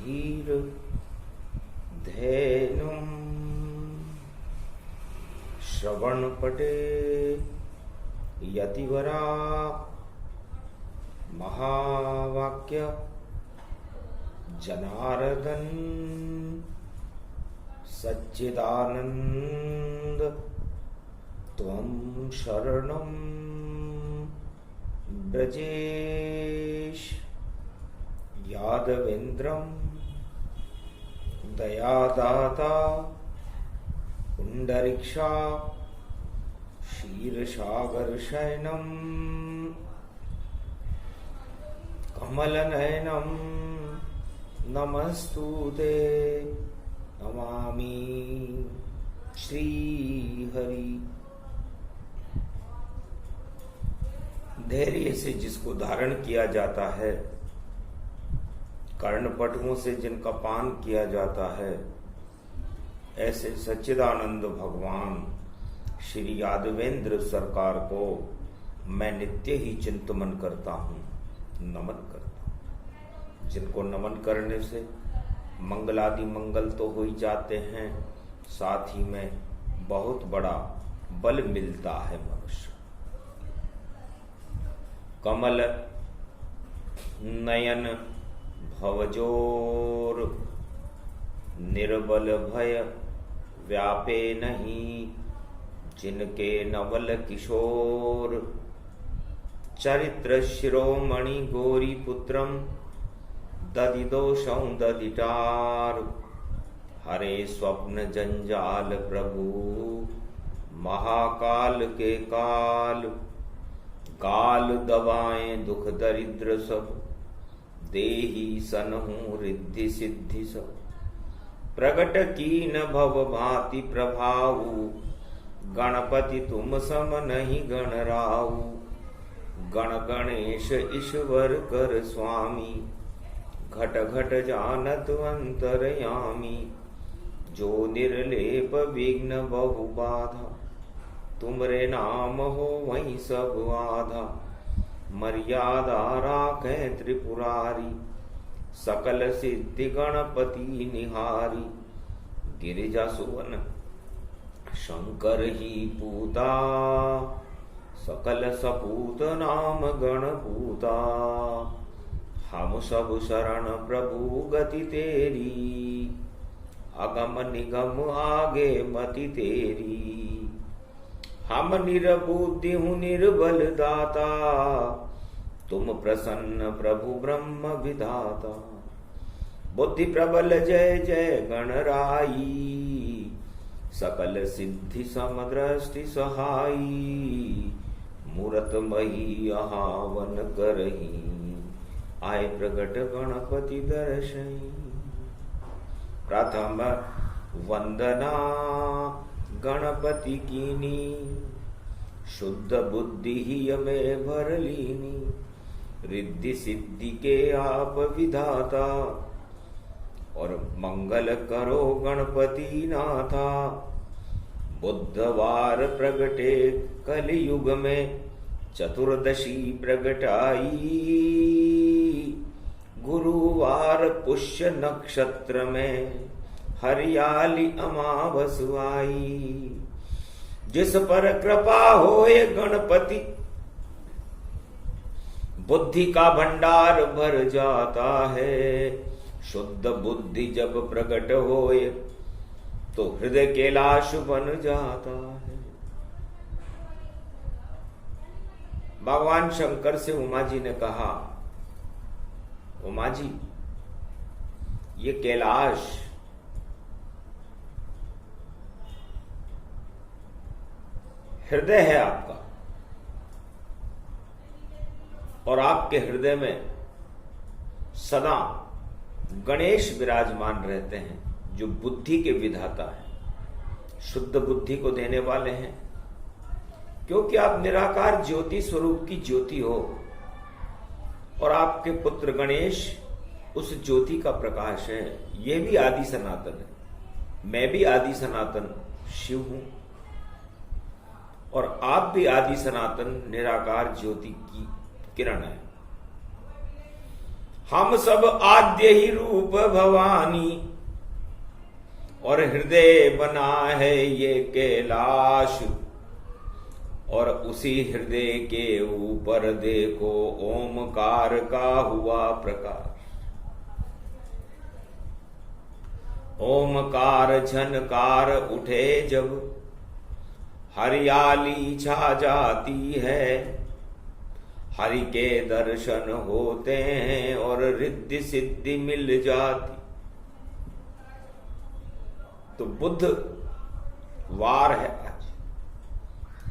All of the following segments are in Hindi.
धीर धेनुम श्रवणपटे यतिवरा महावाक्य जनार्दन सच्चिदानंद त्वं शरणं ब्रजेश यादवेन्द्रं दयादाता पुंडरीक्षा क्षीरसागरशयनं कमलनयनं नमस्तुते नमामि श्रीहरि। धैर्य से जिसको धारण किया जाता है, कर्णपटुओं से जिनका पान किया जाता है, ऐसे सच्चिदानंद भगवान श्री यादवेंद्र सरकार को मैं नित्य ही चिंतन करता हूँ, नमन करता हूँ। जिनको नमन करने से मंगलादि मंगल तो हो ही जाते हैं, साथ ही में बहुत बड़ा बल मिलता है मनुष्य। कमल नयन भवजोर निर्बल भय व्यापे नहीं, जिनके नवल किशोर चरित्र शिरोमणि गौरी पुत्रम ददिदोषं ददिटार। हरे स्वप्न जंजाल प्रभु महाकाल के काल, काल दवाएं दुख दरिद्र सब, देही सनहूं रिद्धि सिद्धि सब। प्रगट कीन भव भांति प्रभाऊ, गणपति तुम सम नहीं गणराऊ। गण गणेश ईश्वर कर स्वामी, घट घट जानत अंतरयामी। जो निर्लेप विघ्न बहु बाधा, तुमरे नाम हो वहीं सब आधा। मर्यादा राखे त्रिपुरारी, सकल सिद्धि गणपति निहारी। गिरिजा सुवन शंकर ही पूता, सकल सपूत नाम गणपूता। हम सब शरण प्रभु गति तेरी, अगम निगम आगे मति तेरी। हम निरबुद्धि हूँ निर्बल दाता, तुम प्रसन्न प्रभु ब्रह्म विधाता। बुद्धि प्रबल जय जय गणराई, सकल सिद्धि समदृष्टि सहाई। मूरत मही आहावन करही, आए प्रगट गणपति दर्शई। प्रथम वंदना गणपति कीनी, शुद्ध बुद्धि ही में भर लीनी। रिद्धि सिद्धि के आप विधाता, और मंगल करो गणपति नाथा। बुधवार प्रगटे कलयुग में, चतुर्दशी प्रगटाई। गुरुवार पुष्य नक्षत्र में, हरियाली अमावस आई। जिस पर कृपा होए गणपति, बुद्धि का भंडार भर जाता है। शुद्ध बुद्धि जब प्रकट होए, तो हृदय कैलाश बन जाता है। भगवान शंकर से उमा जी ने कहा, उमा जी ये कैलाश हृदय है आपका, और आपके हृदय में सदा गणेश विराजमान रहते हैं, जो बुद्धि के विधाता हैं, शुद्ध बुद्धि को देने वाले हैं। क्योंकि आप निराकार ज्योति स्वरूप की ज्योति हो, और आपके पुत्र गणेश उस ज्योति का प्रकाश है। यह भी आदि सनातन है, मैं भी आदि सनातन शिव हूं, और आप भी आदि सनातन निराकार ज्योति की किरण है। हम सब आद्य ही रूप भवानी, और हृदय बना है ये कैलाश, और उसी हृदय के ऊपर देखो ओमकार का हुआ प्रकाश। ओमकार झनकार उठे जब, हरियाली छा जाती है, हरि के दर्शन होते हैं और रिद्धि सिद्धि मिल जाती। तो बुध वार है आज,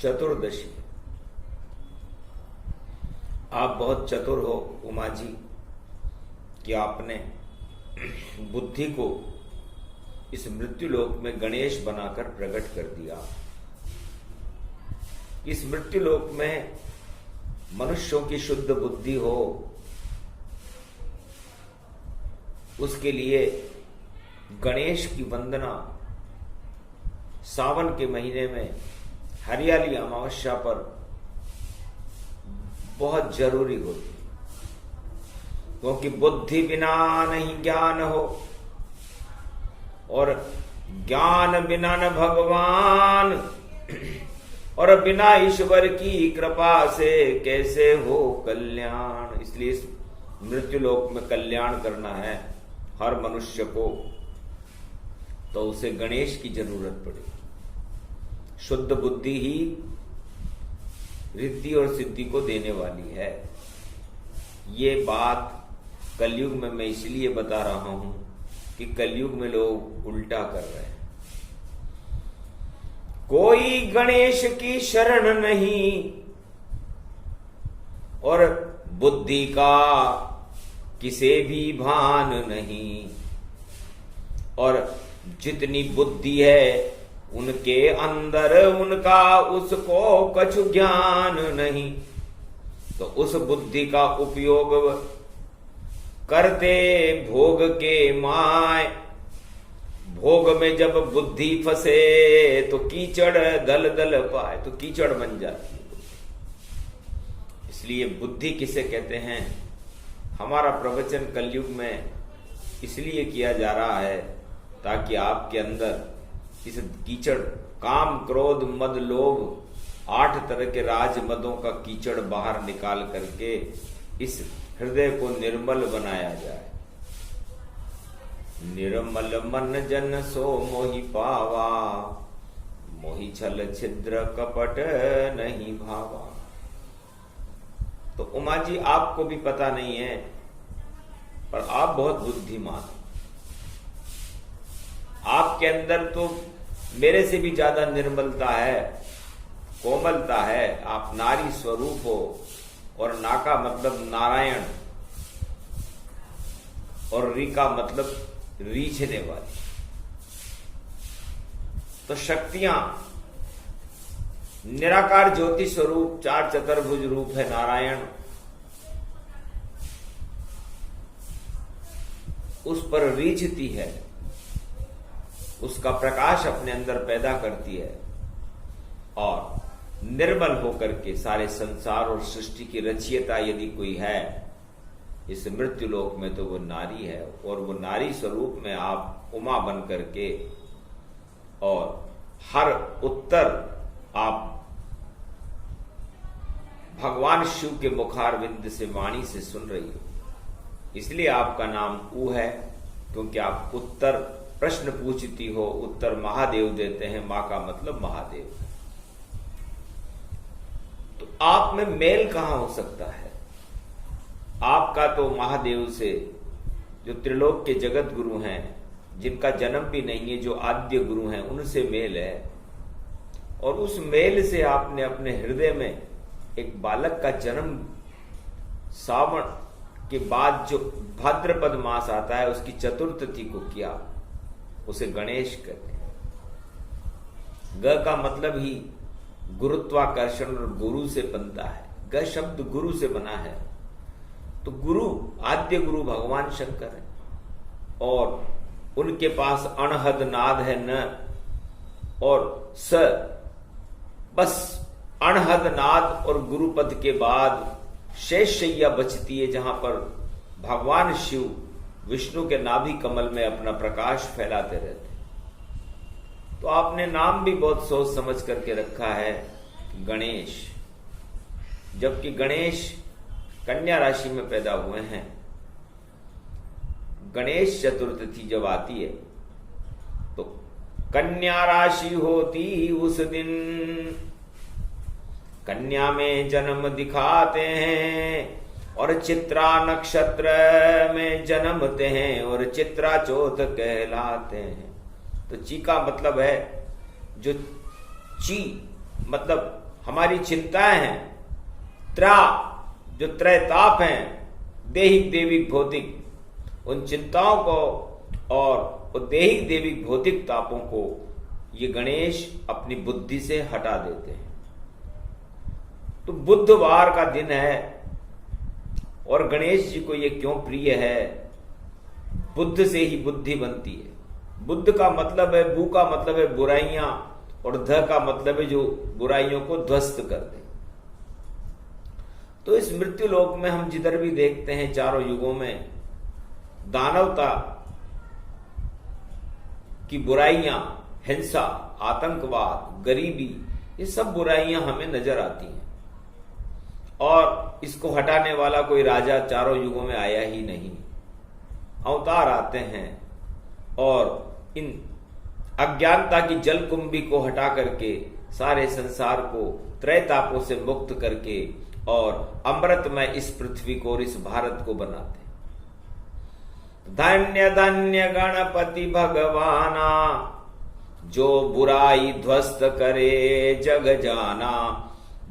चतुर्दशी। आप बहुत चतुर हो उमा जी कि आपने बुद्धि को इस मृत्यु लोक में गणेश बनाकर प्रकट कर दिया। इस मृत्यु लोक में मनुष्यों की शुद्ध बुद्धि हो, उसके लिए गणेश की वंदना सावन के महीने में हरियाली अमावस्या पर बहुत जरूरी होती है, क्योंकि बुद्धि बिना नहीं ज्ञान हो, और ज्ञान बिना न भगवान, और बिना ईश्वर की कृपा से कैसे हो कल्याण। इसलिए इस मृत्यु लोक में कल्याण करना है हर मनुष्य को, तो उसे गणेश की जरूरत पड़ेगी। शुद्ध बुद्धि ही रिद्धि और सिद्धि को देने वाली है। ये बात कलयुग में मैं इसलिए बता रहा हूं कि कलयुग में लोग उल्टा कर रहे हैं। कोई गणेश की शरण नहीं, और बुद्धि का किसे भी भान नहीं, और जितनी बुद्धि है उनके अंदर उनका उसको कछु ज्ञान नहीं। तो उस बुद्धि का उपयोग करते भोग के माय, भोग में जब बुद्धि फंसे तो कीचड़ दल दल पाए, तो कीचड़ बन जाती है। इसलिए बुद्धि किसे कहते हैं, हमारा प्रवचन कलयुग में इसलिए किया जा रहा है ताकि आपके अंदर इस कीचड़ काम क्रोध मद लोभ 8 तरह के राज मदों का कीचड़ बाहर निकाल करके इस हृदय को निर्मल बनाया जाए। निर्मल मन जन सो मोहि पावा, मोहि छल छिद्र कपट नहीं भावा। तो उमा जी आपको भी पता नहीं है, पर आप बहुत बुद्धिमान, आपके अंदर तो मेरे से भी ज्यादा निर्मलता है, कोमलता है। आप नारी स्वरूप हो, और ना का मतलब नारायण, और री का मतलब रीझने वाली। तो शक्तियां निराकार ज्योति स्वरूप 4 चतुर्भुज रूप है नारायण, उस पर रीझती है, उसका प्रकाश अपने अंदर पैदा करती है, और निर्मल होकर के सारे संसार और सृष्टि की रचयिता यदि कोई है इस मृत्यु लोक में तो वो नारी है। और वो नारी स्वरूप में आप उमा बन करके, और हर उत्तर आप भगवान शिव के मुखारविंद से वाणी से सुन रही हो। इसलिए आपका नाम ऊ है, क्योंकि आप उत्तर प्रश्न पूछती हो, उत्तर महादेव देते हैं। मां का मतलब महादेव। तो आप में मेल कहां हो सकता है? आपका तो महादेव से, जो त्रिलोक के जगत गुरु हैं, जिनका जन्म भी नहीं है, जो आद्य गुरु हैं, उनसे मेल है। और उस मेल से आपने अपने हृदय में एक बालक का जन्म सावन के बाद जो भाद्रपद मास आता है उसकी चतुर्थी को किया, उसे गणेश कहते हैं। ग का मतलब ही गुरुत्वाकर्षण और गुरु से बनता है। ग शब्द गुरु से बना है। तो गुरु, आद्य गुरु भगवान शंकर है, और उनके पास अनहद नाद है न और स। बस अनहद नाद और गुरुपद के बाद शेष शैया बचती है, जहां पर भगवान शिव विष्णु के नाभि कमल में अपना प्रकाश फैलाते रहते। तो आपने नाम भी बहुत सोच समझ करके रखा है गणेश, जबकि गणेश कन्या राशि में पैदा हुए हैं। गणेश चतुर्थी जब आती है तो कन्या राशि होती उस दिन, कन्या में जन्म दिखाते हैं और चित्रा नक्षत्र में जन्मते हैं और चित्रा चौथ कहलाते हैं। तो ची का मतलब है जो ची मतलब हमारी चिंताएं हैं, त्रा जो त्रैताप हैं, देहिक देविक भौतिक, उन चिंताओं को और देहिक देविक भौतिक तापों को ये गणेश अपनी बुद्धि से हटा देते हैं। तो बुधवार का दिन है और गणेश जी को ये क्यों प्रिय है? बुद्ध से ही बुद्धि बनती है। बुद्ध का मतलब है, बु का मतलब है बुराइयां और ध का मतलब है जो बुराइयों को ध्वस्त कर दे। तो इस मृत्यु लोक में हम जिधर भी देखते हैं चारों युगों में दानवता की बुराइयां, हिंसा, आतंकवाद, गरीबी, ये सब बुराइयां हमें नजर आती हैं और इसको हटाने वाला कोई राजा चारों युगों में आया ही नहीं। अवतार आते हैं और इन अज्ञानता की जलकुंभी को हटा करके सारे संसार को त्रैतापों से मुक्त करके और अमृतमय इस पृथ्वी को और इस भारत को बनाते। धन्य धन्य गणपति भगवाना, जो बुराई ध्वस्त करे जग जाना।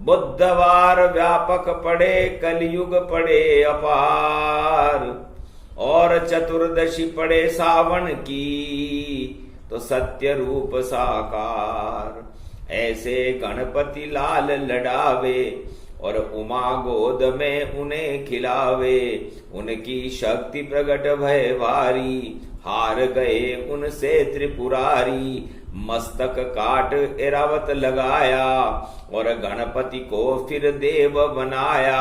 बुधवार व्यापक पड़े, कलयुग पड़े अपार, और चतुर्दशी पड़े सावन की, तो सत्य रूप साकार। ऐसे गणपति लाल लडावे और उमा गोद में उन्हें खिलावे। उनकी शक्ति प्रकट भय भारी, हार गए उनसे त्रिपुरारी। मस्तक काट एरावत लगाया और गणपति को फिर देव बनाया।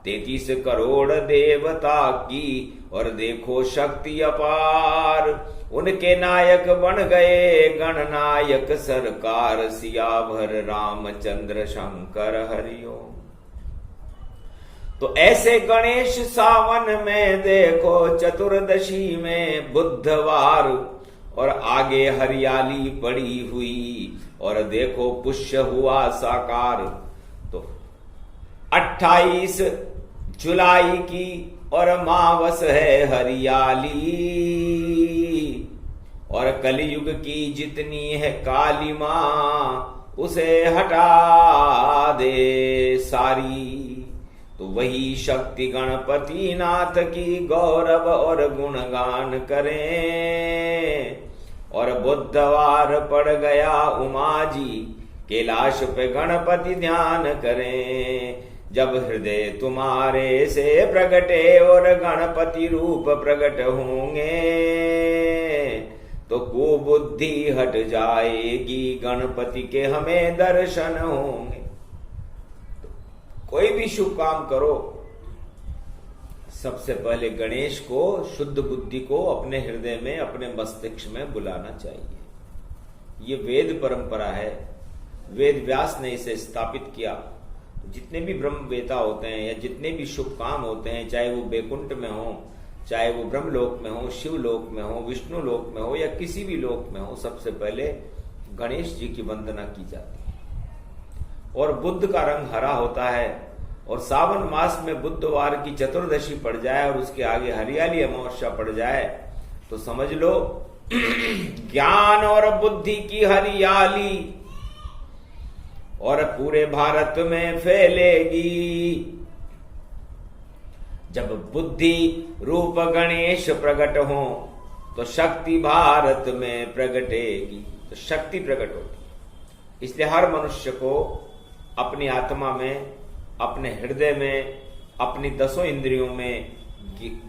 33 करोड़ देवता की और देखो शक्ति अपार। उनके नायक बन गए गणनायक सरकार। सियावर रामचंद्र शंकर हरिओम। तो ऐसे गणेश सावन में देखो, चतुर्दशी में बुधवार, और आगे हरियाली पड़ी हुई और देखो पुष्य हुआ साकार। तो 28 जुलाई की और मावस है हरियाली, और कलयुग की जितनी है काली मां उसे हटा दे सारी। तो वही शक्ति गणपति नाथ की गौरव और गुणगान करें। और बुधवार पड़ गया उमा जी, कैलाश पे गणपति ध्यान करें। जब हृदय तुम्हारे से प्रगटे और गणपति रूप प्रकट होंगे, तो कुबुद्धि हट जाएगी, गणपति के हमें दर्शन होंगे। कोई भी शुभ काम करो, सबसे पहले गणेश को, शुद्ध बुद्धि को अपने हृदय में, अपने मस्तिष्क में बुलाना चाहिए। ये वेद परंपरा है, वेद व्यास ने इसे स्थापित किया। जितने भी ब्रह्मवेता होते हैं या जितने भी शुभ काम होते हैं, चाहे वो बैकुंठ में हो, चाहे वो ब्रह्मलोक में हो, शिवलोक में हो, विष्णु लोक में हो या किसी भी लोक में हो, सबसे पहले गणेश जी की वंदना की जाती है। और बुध का रंग हरा होता है, और सावन मास में बुधवार की चतुर्दशी पड़ जाए और उसके आगे हरियाली अमावस्या पड़ जाए, तो समझ लो ज्ञान और बुद्धि की हरियाली और पूरे भारत में फैलेगी। जब बुद्धि रूप गणेश प्रकट हो तो शक्ति भारत में प्रकटेगी। तो शक्ति प्रकट होगी। इसलिए हर मनुष्य को अपनी आत्मा में, अपने हृदय में, अपनी 10 इंद्रियों में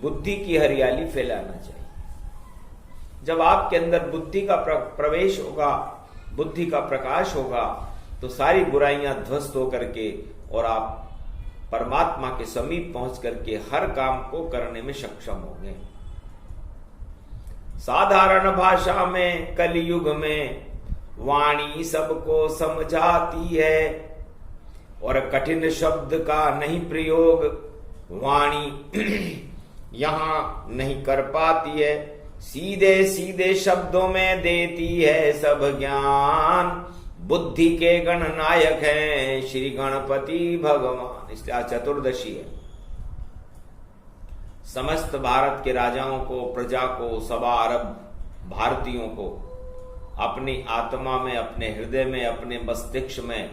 बुद्धि की हरियाली फैलाना चाहिए। जब आपके अंदर बुद्धि का प्रवेश होगा, बुद्धि का प्रकाश होगा, तो सारी बुराइयां ध्वस्त होकर के और आप परमात्मा के समीप पहुंच करके हर काम को करने में सक्षम होंगे। साधारण भाषा में कलयुग में वाणी सबको समझाती है और कठिन शब्द का नहीं प्रयोग वाणी यहां नहीं कर पाती है। सीधे सीधे शब्दों में देती है सब ज्ञान। बुद्धि के गणनायक हैं श्री गणपति भगवान। इसलिए आज चतुर्दशी है। समस्त भारत के राजाओं को, प्रजा को, सवा अरब भारतीयों को अपनी आत्मा में, अपने हृदय में, अपने मस्तिष्क में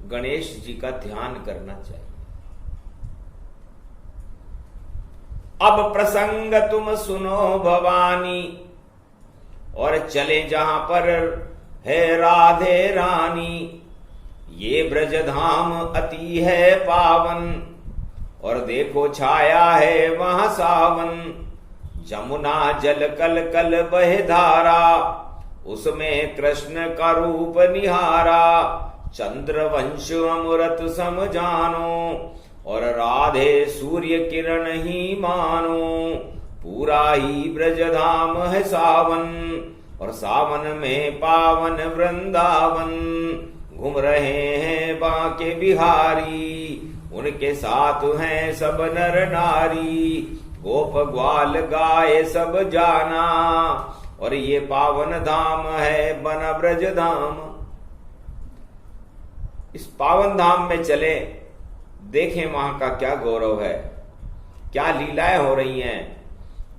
गणेश जी का ध्यान करना चाहिए। अब प्रसंग तुम सुनो भवानी, और चले जहां पर है राधे रानी। ये ब्रजधाम अति है पावन, और देखो छाया है वहां सावन। जमुना जल कल कल बहे धारा, उसमें कृष्ण का रूप निहारा। चंद्रवंश अमृत सम जानो, और राधे सूर्य किरण ही मानो। पूरा ही ब्रजधाम है सावन, और सावन में पावन वृंदावन। घूम रहे हैं बांके बिहारी, उनके साथ हैं सब नर नारी। गोप ग्वाल गाय सब जाना, और ये पावन धाम है बन ब्रज धाम। इस पावन धाम में चले, देखें वहां का क्या गौरव है, क्या लीलाएं हो रही हैं।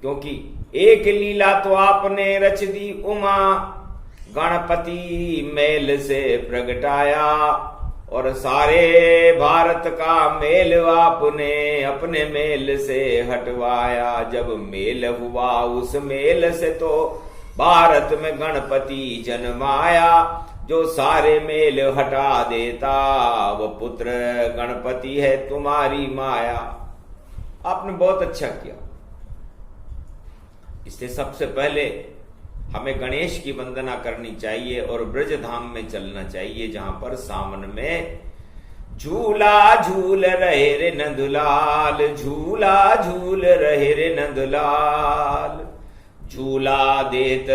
क्योंकि एक लीला तो आपने रच दी उमा, गणपति मेल से प्रगटाया। और सारे भारत का मेल आपने अपने मेल से हटवाया। जब मेल हुआ उस मेल से तो भारत में गणपति जन्माया। जो सारे मेल हटा देता वो पुत्र गणपति है तुम्हारी माया। आपने बहुत अच्छा किया। इसलिए सबसे पहले हमें गणेश की वंदना करनी चाहिए और ब्रज धाम में चलना चाहिए, जहां पर सावन में झूला झूल रहे रे नंदलाल। झूला झूल रहे रे नंदलाल। झूला देत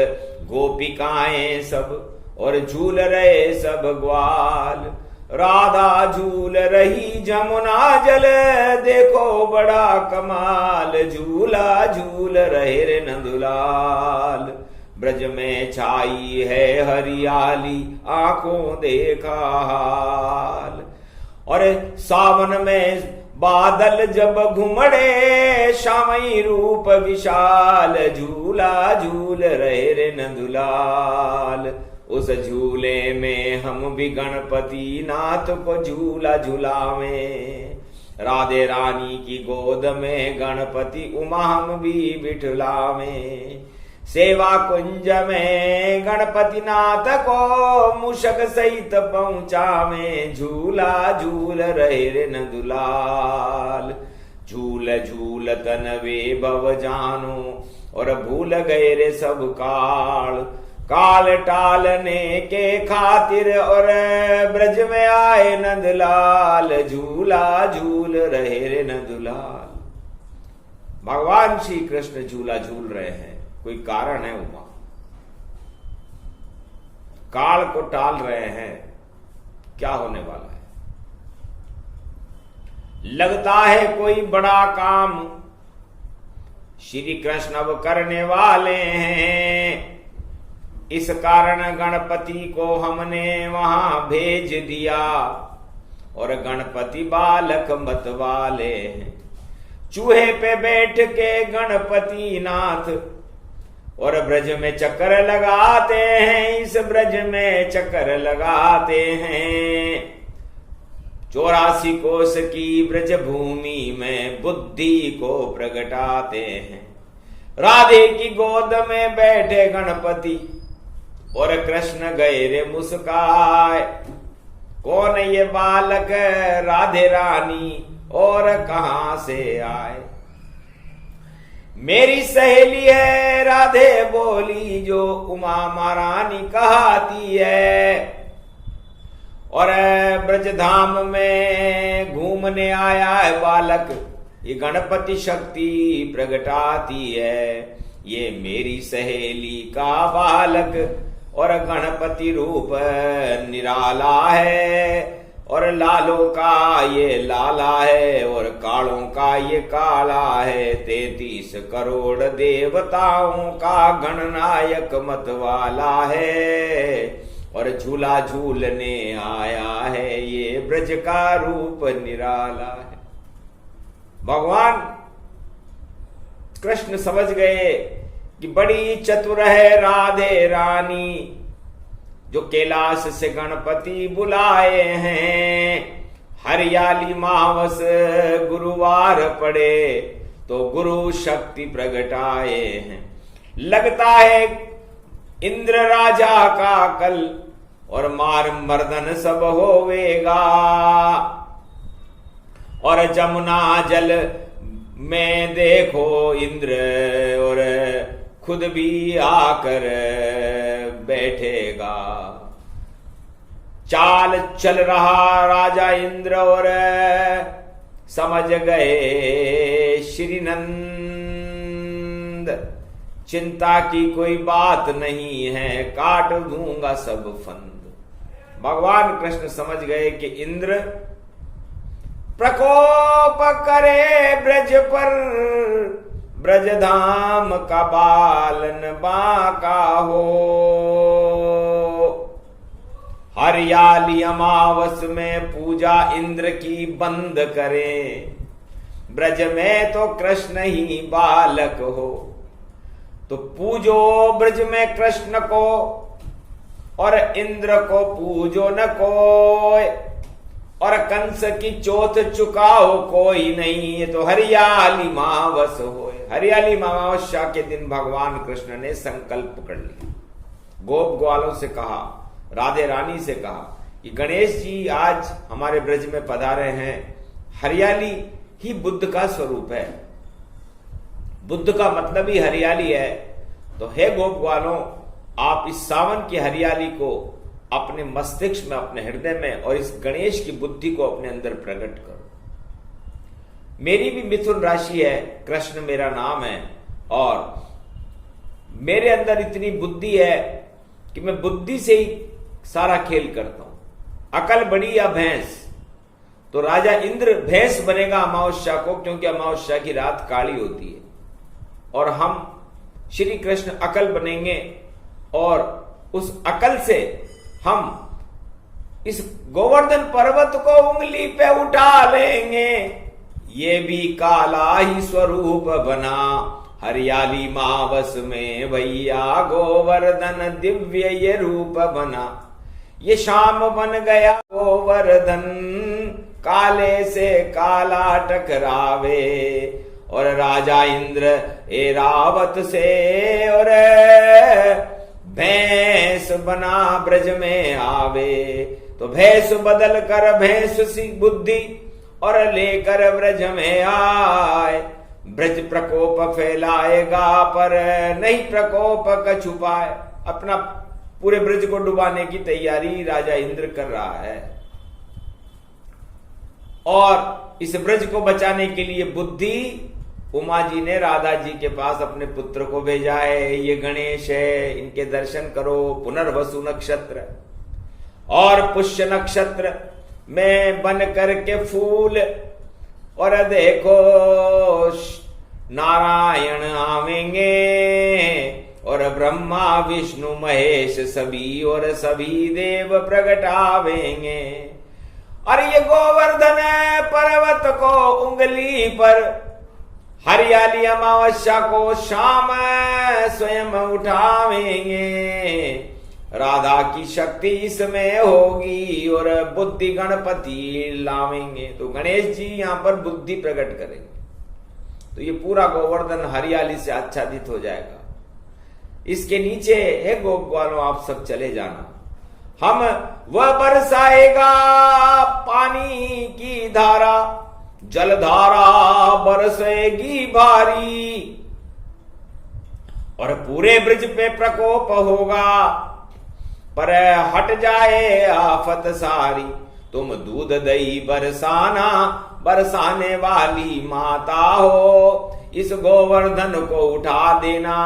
गोपिकाएं सब, और झूल रहे सब ग्वाल। राधा झूल रही जमुना जल, देखो बड़ा कमाल। झूला झूल रहे रे नंदलाल। ब्रज में छाई है हरियाली, आंखों देखा हाल। और सावन में बादल जब घुमड़े, श्यामई रूप विशाल। झूला झूल रहे रे नंदलाल। उस झूले में हम भी गणपति नाथ को झूला झूलावें। राधे रानी की गोद में गणपति उमा हम भी बिठलावें। सेवा कुंज में गणपति नाथ को मूषक सहित पहुंचावें। झूला झूल रहे रे नंदलाल। झूल झूल तनवे भव जानो, और भूल गए रे सब काल। काल टालने के खातिर और ब्रज में आए नंदलाल। झूला झूल रहे रे नंदलाल। भगवान श्री कृष्ण झूला झूल रहे हैं, कोई कारण है उमा। काल को टाल रहे हैं, क्या होने वाला है। लगता है कोई बड़ा काम श्री कृष्ण अब करने वाले हैं। इस कारण गणपति को हमने वहां भेज दिया, और गणपति बालक मत वाले हैं। चूहे पे बैठ के गणपति नाथ, और ब्रज में चक्कर लगाते हैं। इस ब्रज में चक्कर लगाते हैं। 84 कोस की ब्रज भूमि में बुद्धि को प्रगटाते हैं। राधे की गोद में बैठे गणपति, और कृष्ण गए रे मुस्काए। कौन ये बालक राधे रानी, और कहां से आए। मेरी सहेली है राधे बोली, जो उमा महारानी कहती है। और ब्रज धाम में घूमने आया है बालक, ये गणपति शक्ति प्रगटाती है, ये मेरी सहेली का बालक और गणपति रूप निराला है, और लालों का ये लाला है और कालों का ये काला है, 33 करोड़ देवताओं का गणनायक मतवाला है, और झूला झूलने आया है, ये ब्रज का रूप निराला है। भगवान कृष्ण समझ गए कि बड़ी चतुर है राधे रानी, जो कैलाश से गणपति बुलाए हैं। हरियाली मावस गुरुवार पड़े तो गुरु शक्ति प्रगटाए हैं। लगता है इंद्र राजा का कल और मार मर्दन सब होवेगा, और जमुना जल में देखो इंद्र और खुद भी आकर बैठेगा। चाल चल रहा राजा इंद्र और समझ गए श्री नंद, चिंता की कोई बात नहीं है, काट दूंगा सब फंद। भगवान कृष्ण समझ गए कि इंद्र प्रकोप करे ब्रज पर, ब्रजधाम का बालन बाका हो। हरियाली अमावस में पूजा इंद्र की बंद करें, ब्रज में तो कृष्ण ही बालक हो। तो पूजो ब्रज में कृष्ण को और इंद्र को पूजो न कोई, और कंस की चोट चुकाओ कोई नहीं, ये तो हरियाली मावस हो। हरियाली अमावस्या के दिन भगवान कृष्ण ने संकल्प कर लिया। गोप ग्वालों से कहा, राधे रानी से कहा कि गणेश जी आज हमारे ब्रज में पधारे हैं, हरियाली ही बुद्ध का स्वरूप है, बुद्ध का मतलब ही हरियाली है। तो हे गोप ग्वालों, आप इस सावन की हरियाली को अपने मस्तिष्क में, अपने हृदय में, और इस गणेश की बुद्धि को अपने अंदर प्रकट करो। मेरी भी मिथुन राशि है, कृष्ण मेरा नाम है, और मेरे अंदर इतनी बुद्धि है कि मैं बुद्धि से ही सारा खेल करता हूं। अकल बड़ी या भैंस, तो राजा इंद्र भैंस बनेगा अमावस्या को, क्योंकि अमावस्या की रात काली होती है, और हम श्री कृष्ण अकल बनेंगे, और उस अकल से हम इस गोवर्धन पर्वत को उंगली पे उठा लेंगे। ये भी काला ही स्वरूप बना, हरियाली मावस में भैया गोवर्धन दिव्य ये रूप बना। ये शाम बन गया गोवर्धन, काले से काला टकरावे, और राजा इंद्र एरावत से और भैंस बना ब्रज में आवे। तो भैंस बदल कर भैंस सी बुद्धि और लेकर ब्रज में आए। ब्रज प्रकोप फैलाएगा पर नहीं प्रकोप का छुपाए। अपना पूरे ब्रज को डुबाने की तैयारी राजा इंद्र कर रहा है, और इस ब्रज को बचाने के लिए बुद्धि उमा जी ने राधा जी के पास अपने पुत्र को भेजा है। ये गणेश है, इनके दर्शन करो। पुनर्वसु नक्षत्र और पुष्य नक्षत्र में बन करके फूल, और देखो नारायण आवेंगे, और ब्रह्मा विष्णु महेश सभी और सभी देव प्रकट आवेंगे। और ये गोवर्धन पर्वत को उंगली पर हरियाली अमावस्या को शाम स्वयं उठावेंगे। राधा की शक्ति इसमें होगी और बुद्धि गणपति लावेंगे। तो गणेश जी यहां पर बुद्धि प्रकट करेंगे, तो ये पूरा गोवर्धन हरियाली से आच्छादित हो जाएगा। इसके नीचे है गोप ग्वालों, आप सब चले जाना, हम वह बरसाएगा पानी की धारा, जलधारा बरसेगी भारी, और पूरे ब्रज पे प्रकोप होगा। पर हट जाए आफत सारी, तुम दूध दही बरसाना, बरसाने वाली माता हो। इस गोवर्धन को उठा देना,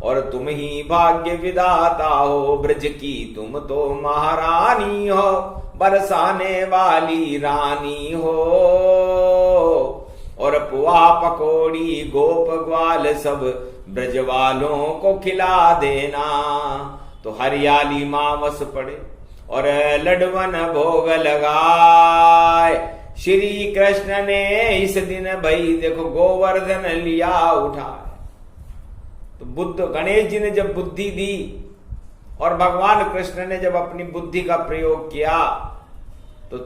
और तुम ही भाग्य विधाता हो। ब्रज की तुम तो महारानी हो, बरसाने वाली रानी हो। और पुआ पकौड़ी गोप ग्वाल सब ब्रज वालों को खिला देना। तो हरियाली मावस पड़े और लडवन भोग लगाए। श्री कृष्ण ने इस दिन भाई देखो गोवर्धन लिया उठा। तो बुद्ध गणेश जी ने जब बुद्धि दी और भगवान कृष्ण ने जब अपनी बुद्धि का प्रयोग किया, तो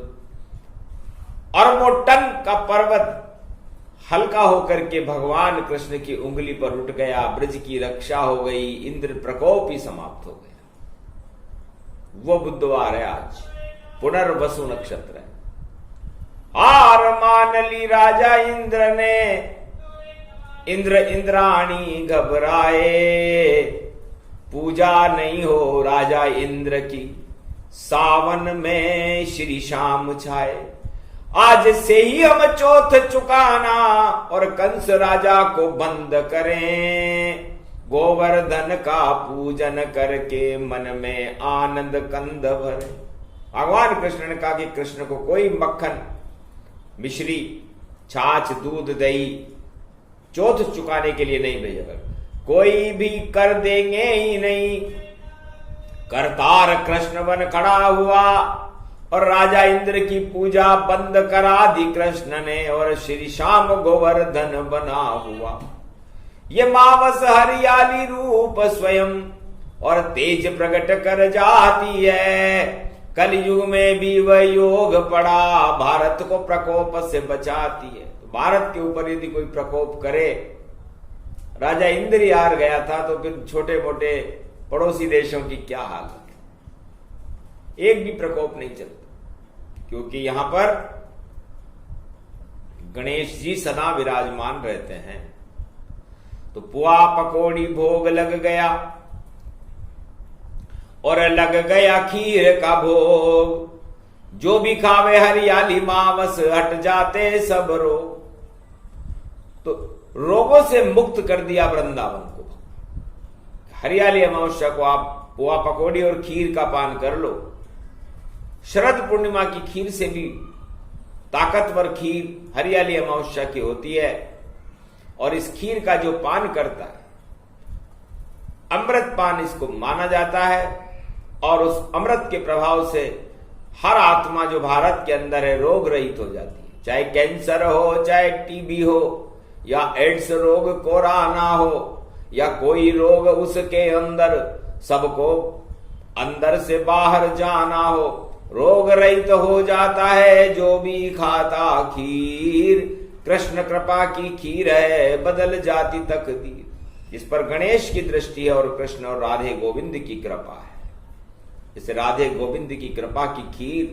अरबों टन का पर्वत हल्का होकर के भगवान कृष्ण की उंगली पर उठ गया। ब्रज की रक्षा हो गई, इंद्र प्रकोप ही समाप्त हो गया। वो बुधवार है आज, पुनर्वसु नक्षत्र है। हार मान ली राजा इंद्र ने, इंद्राणी घबराए। पूजा नहीं हो राजा इंद्र की, सावन में श्री श्याम छाए। आज से ही हम चौथ चुकाना, और कंस राजा को बंद करें। गोवर्धन का पूजन करके मन में आनंद कंद भरे। भगवान कृष्ण ने कहा कि कृष्ण को कोई मक्खन, मिश्री, छाछ, दूध, दही चौथ चुकाने के लिए नहीं भेजेगा। कोई भी कर देंगे ही नहीं। करतार कृष्ण बन खड़ा हुआ और राजा इंद्र की पूजा बंद करा दी कृष्ण ने, और श्री श्याम गोवर्धन बना हुआ। ये मावस हरियाली रूप स्वयं और तेज प्रकट कर जाती है। कलयुग में भी वह योग पड़ा, भारत को प्रकोप से बचाती है। तो भारत के ऊपर यदि कोई प्रकोप करे, राजा इंद्र ही हार गया था, तो फिर छोटे मोटे पड़ोसी देशों की क्या हालत है। एक भी प्रकोप नहीं चलता, क्योंकि यहां पर गणेश जी सदा विराजमान रहते हैं। तो पुआ पकौड़ी भोग लग गया, और लग गया खीर का भोग। जो भी खावे हरियाली मावस, हट जाते सब रोग। तो रोगों से मुक्त कर दिया वृंदावन को। हरियाली अमावस्या को आप पुआ पकौड़ी और खीर का पान कर लो। शरद पूर्णिमा की खीर से भी ताकतवर खीर हरियाली अमावस्या की होती है। और इस खीर का जो पान करता है, अमृत पान इसको माना जाता है। और उस अमृत के प्रभाव से हर आत्मा जो भारत के अंदर है रोग रहित हो जाती है। चाहे कैंसर हो, चाहे टीबी हो, या एड्स रोग कोरोना हो, या कोई रोग उसके अंदर, सबको अंदर से बाहर जाना हो, रोग रहित हो जाता है जो भी खाता खीर। कृष्ण कृपा की खीर है, बदल जाती तकदीर। इस पर गणेश की दृष्टि है और कृष्ण और राधे गोविंद की कृपा है। इस राधे गोविंद की कृपा की खीर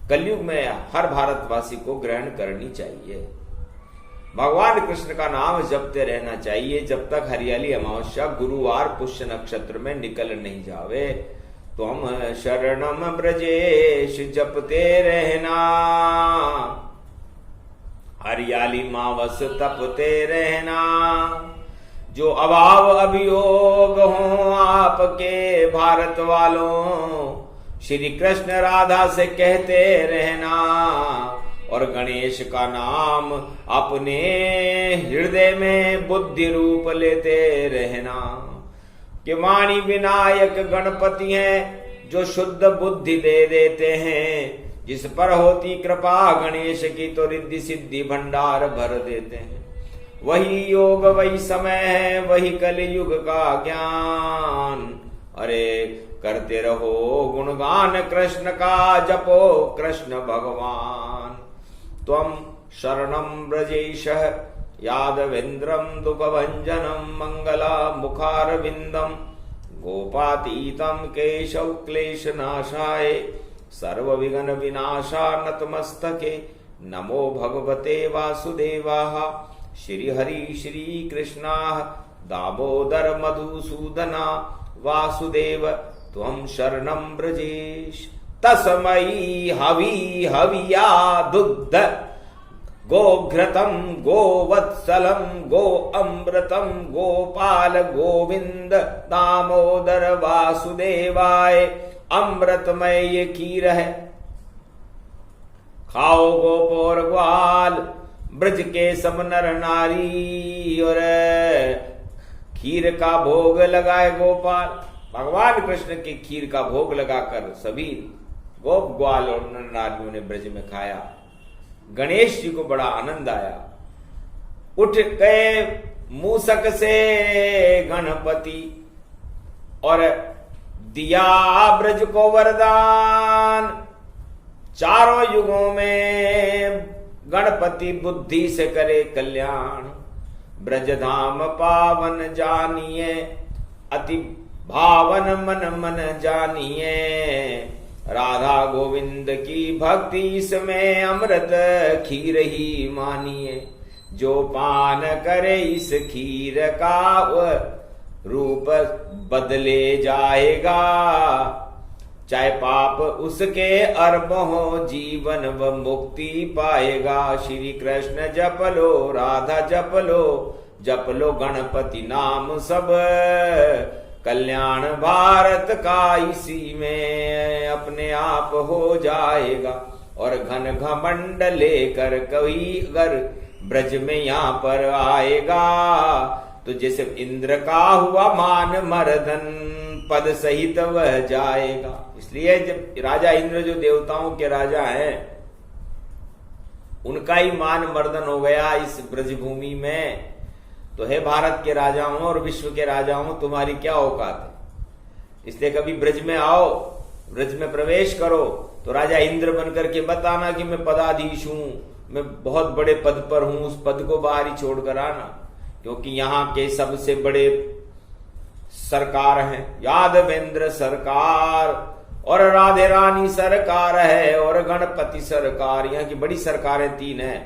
कलयुग में हर भारतवासी को ग्रहण करनी चाहिए। भगवान कृष्ण का नाम जपते रहना चाहिए जब तक हरियाली अमावस्या गुरुवार पुष्य नक्षत्र में निकल नहीं जावे। तो हम शरणम ब्रजेश जपते रहना, हरियाली मावस तपते रहना। जो अभाव अभियोग हो आपके भारत वालों, श्री कृष्ण राधा से कहते रहना। और गणेश का नाम अपने हृदय में बुद्धि रूप लेते रहना। कि वाणी विनायक गणपति हैं जो शुद्ध बुद्धि दे देते हैं। जिस पर होती कृपा गणेश की तो रिद्धि सिद्धि भंडार भर देते हैं। वही योग वही समय है, वही कलयुग का ज्ञान। अरे करते रहो गुणगान कृष्ण का, जपो कृष्ण भगवान। त्वं शरणं ब्रजेशः यादवेन्द्रं दुःखभञ्जनं मंगला मुखारविन्दं गोपातीतं केशव क्लेशनाशाय सर्वविघ्न विनाशा नतमस्तके नमो भगवते वासुदेवाय। श्री हरि श्री कृष्णा दामोदर मधुसूदना वासुदेव त्वं शरणं व्रजेश। तस्मै हवि हविया दुग्ध गोघृतं गोवत्सलं गो अमृतं गोपाल गोविंद दामोदर वासुदेवाय। अमृतमय ये खीर है, खाओ गोपोर ग्वाल ब्रज के सब नर नारी। और खीर का भोग लगाए गोपाल, भगवान कृष्ण के खीर का भोग लगाकर सभी गोप ग्वाल और नर नारियों ने ब्रज में खाया। गणेश जी को बड़ा आनंद आया। उठ गए मूसक से गणपति और दिया ब्रज को वरदान। चारों युगों में गणपति बुद्धि से करे कल्याण। ब्रज धाम पावन जानिए, अति भावन मन मन जानिए। राधा गोविंद की भक्ति इसमें अमृत खीर ही मानिए। जो पान करे इस खीर का रूप बदले जाएगा। चाहे पाप उसके अरबों हो, जीवन व मुक्ति पाएगा। श्री कृष्ण जप लो, राधा जप लो, जप लो गणपति नाम सब। कल्याण भारत का इसी में अपने आप हो जाएगा। और घन घमंड लेकर कोई अगर ब्रज में यहाँ पर आएगा, तो जैसे इंद्र का हुआ मान मर्दन, पद सहित वह जाएगा। इसलिए जब राजा इंद्र जो देवताओं के राजा हैं, उनका ही मान मर्दन हो गया इस ब्रजभूमि में, तो हे भारत के राजाओं और विश्व के राजाओं, तुम्हारी क्या औकात है। इसलिए कभी ब्रज में आओ, ब्रज में प्रवेश करो तो राजा इंद्र बनकर के बताना कि मैं पदाधीश हूं, मैं बहुत बड़े पद पर हूं, उस पद को बाहर ही छोड़कर आना। क्योंकि यहाँ के सबसे बड़े सरकार हैं, यादवेंद्र सरकार और राधे रानी सरकार है और गणपति सरकार। यहाँ की बड़ी सरकारें तीन हैं,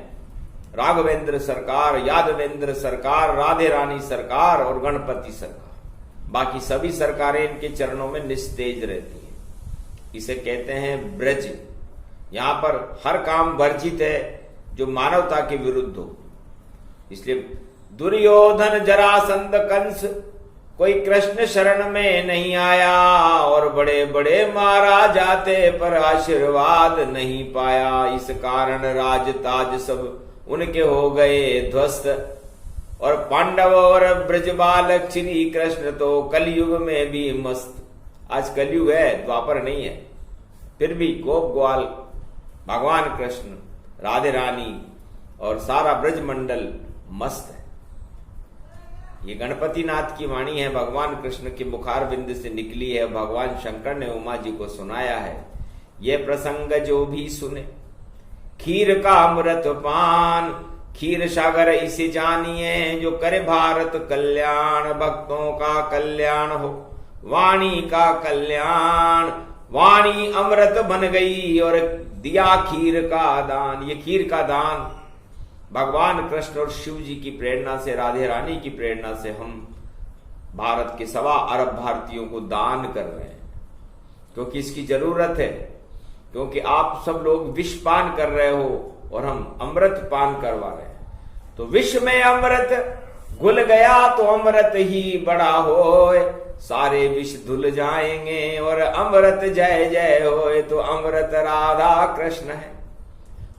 राघवेंद्र सरकार, यादवेंद्र सरकार, राधे रानी सरकार और गणपति सरकार। बाकी सभी सरकारें इनके चरणों में निस्तेज रहती हैं। इसे कहते हैं ब्रज। यहां पर हर काम वर्जित है जो मानवता के विरुद्ध हो। इसलिए दुर्योधन जरासंध कंस कोई कृष्ण शरण में नहीं आया, और बड़े बड़े मारा जाते पर आशीर्वाद नहीं पाया। इस कारण राज ताज सब उनके हो गए ध्वस्त। और पांडव और ब्रज बालक श्री कृष्ण तो कलयुग में भी मस्त। आज कलयुग है, द्वापर नहीं है, फिर भी गोप ग्वाल, भगवान कृष्ण, राधे रानी और सारा ब्रज मंडल मस्त है। ये गणपति नाथ की वाणी है, भगवान कृष्ण के मुखार बिंद से निकली है। भगवान शंकर ने उमा जी को सुनाया है। ये प्रसंग जो भी सुने, खीर का अमृत पान, खीर सागर इसे जानिए। जो करे भारत कल्याण, भक्तों का कल्याण हो, वाणी का कल्याण। वाणी अमृत बन गई और दिया खीर का दान। ये खीर का दान भगवान कृष्ण और शिव जी की प्रेरणा से, राधे रानी की प्रेरणा से हम भारत के 1.25 अरब भारतीयों को दान कर रहे हैं, क्योंकि इसकी जरूरत है। क्योंकि आप सब लोग विष पान कर रहे हो और हम अमृत पान करवा रहे हैं। तो विष में अमृत घुल गया तो अमृत ही बड़ा होए। सारे विष धुल जाएंगे और अमृत जय जय होए। तो अमृत राधा कृष्ण है।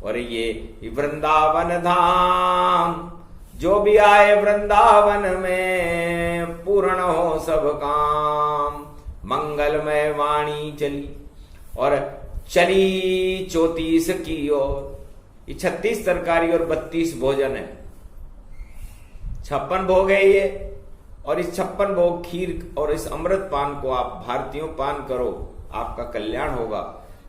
और ये वृंदावन धाम, जो भी आए वृंदावन में पूर्ण हो सब काम। मंगलमय वाणी चली और चली 34 की ओर। ये 36 तरकारी और 32 भोजन है, 56 भोग है ये। और इस 56 भोग खीर और इस अमृत पान को आप भारतीयों पान करो, आपका कल्याण होगा।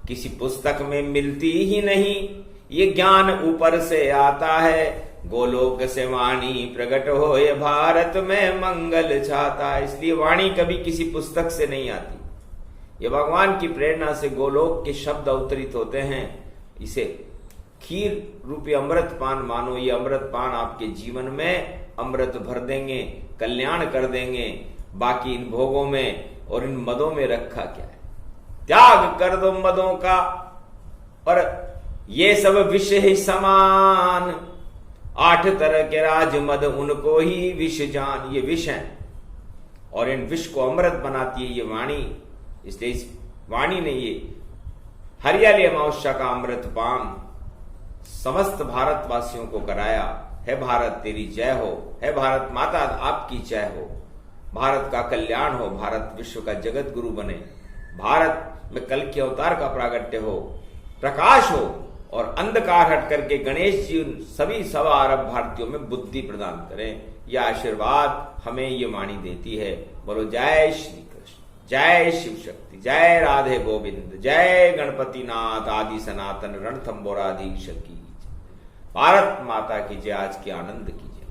किसी पुस्तक में मिलती ही नहीं, ये ज्ञान ऊपर से आता है। गोलोक से वाणी प्रकट हो, ये भारत में मंगल छाता है। इसलिए वाणी कभी किसी पुस्तक से नहीं आती, ये भगवान की प्रेरणा से गोलोक के शब्द अवतरित होते हैं। इसे खीर रूपी अमृत पान मानो। ये अमृत पान आपके जीवन में अमृत भर देंगे, कल्याण कर देंगे। बाकी इन भोगों में और इन मदों में रखा क्या है। त्याग कर दो मदों का, और ये सब विष ही समान, 8 तरह के राज मद उनको ही विष जान। ये विष है और इन विष को अमृत बनाती है ये वाणी। इसलिए इस वाणी ने ये हरियाली अमावस्या का अमृत पान समस्त भारतवासियों को कराया। है भारत तेरी जय हो, है भारत माता आपकी जय हो, भारत का कल्याण हो, भारत विश्व का जगत गुरु बने, भारत में कल के अवतार का प्रागट्य हो, प्रकाश हो, और अंधकार हट करके गणेश जी सभी 1.25 अरब भारतीयों में बुद्धि प्रदान करें। यह आशीर्वाद हमें ये वाणी देती है। बोलो जय श्री कृष्ण, जय शिव शक्ति, जय राधे गोविंद, जय गणपति नाथ आदि सनातन रणथंबोराधीश की, भारत माता की जय, आज के आनंद की जय।